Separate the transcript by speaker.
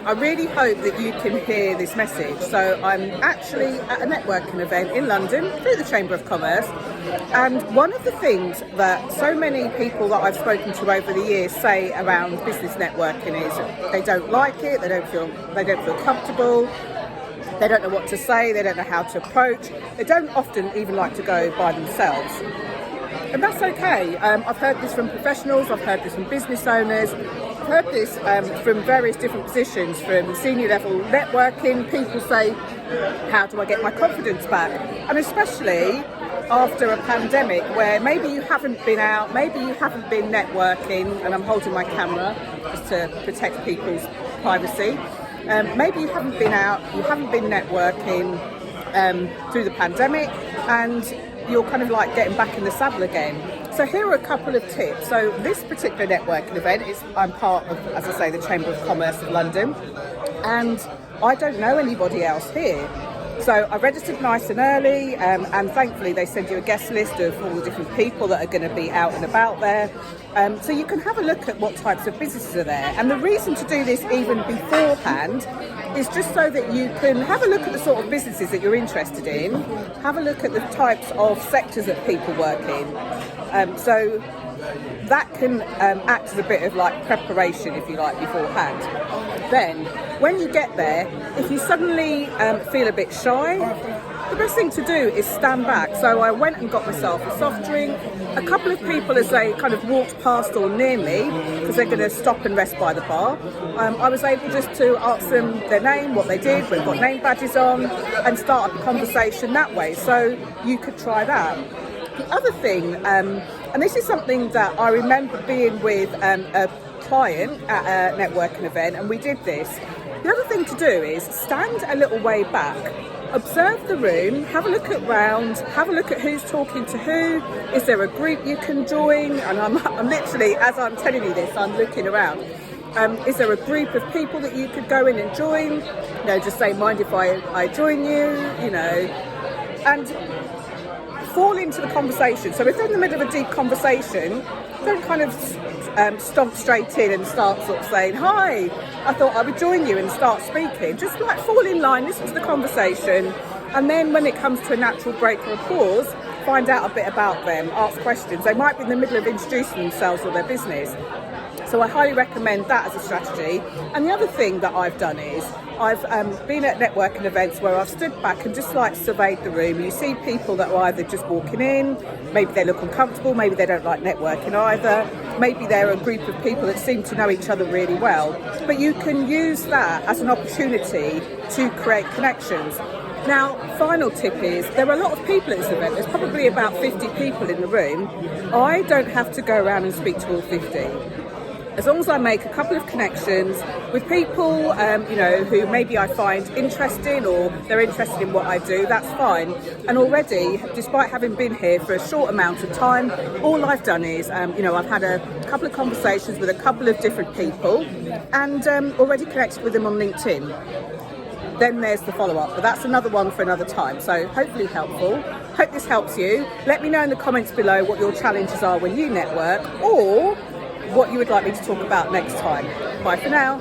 Speaker 1: I really hope that you can hear this message. So I'm actually at a networking event in London through the Chamber of Commerce, and one of the things that so many people that I've spoken to over the years say around business networking is they don't like it, they don't feel comfortable, they don't know what to say, they don't know how to approach, they don't often even like to go by themselves. And that's okay. I've heard this from professionals, I've heard this from business owners, I've heard this from various different positions, from senior level networking. People say, how do I get my confidence back? And especially after a pandemic where maybe you haven't been out, maybe you haven't been networking, and I'm holding my camera just to protect people's privacy. Maybe you haven't been out, you haven't been networking through the pandemic, and you're kind of like getting back in the saddle again. So here are a couple of tips. So this particular networking event I'm part of, as I say, the Chamber of Commerce of London, and I don't know anybody else here. So I registered nice and early, and thankfully they send you a guest list of all the different people that are going to be out and about there. So you can have a look at what types of businesses are there. And the reason to do this even beforehand is just so that you can have a look at the sort of businesses that you're interested in, have a look at the types of sectors that people work in. So that can act as a bit of like preparation, if you like, beforehand. Then, when you get there, if you suddenly feel a bit shy, the best thing to do is stand back. So I went and got myself a soft drink. A couple of people, as they kind of walked past or near me, because they're going to stop and rest by the bar, I was able just to ask them their name, what they did, we've got name badges on, and start a conversation that way. So you could try that. The other thing, and this is something that I remember being with a client at a networking event, and we did this. The other thing to do is stand a little way back, observe the room, have a look around, have a look at who's talking to who. Is there a group you can join? And I'm literally, as I'm telling you this, I'm looking around. Is there a group of people that you could go in and join? You know, just say, mind if I join you, you know, and fall into the conversation. So if they're in the middle of a deep conversation, don't kind of stomp straight in and start sort of saying, hi, I thought I would join you, and start speaking. Just like fall in line, listen to the conversation, and then when it comes to a natural break or a pause, find out a bit about them, ask questions. They might be in the middle of introducing themselves or their business. So I highly recommend that as a strategy. And the other thing that I've done is I've been at networking events where I've stood back and just like surveyed the room. You see people that are either just walking in, maybe they look uncomfortable, maybe they don't like networking either, maybe they're a group of people that seem to know each other really well. But you can use that as an opportunity to create connections. Now, final tip is there are a lot of people at this event. There's probably about 50 people in the room. I don't have to go around and speak to all 50. As long as I make a couple of connections with people, you know, who maybe I find interesting or they're interested in what I do, that's fine. And already, despite having been here for a short amount of time, all I've done is, you know, I've had a couple of conversations with a couple of different people, and already connected with them on LinkedIn. Then there's the follow-up, but that's another one for another time. So hopefully helpful. Hope this helps you. Let me know in the comments below what your challenges are when you network, or what you would like me to talk about next time. Bye for now.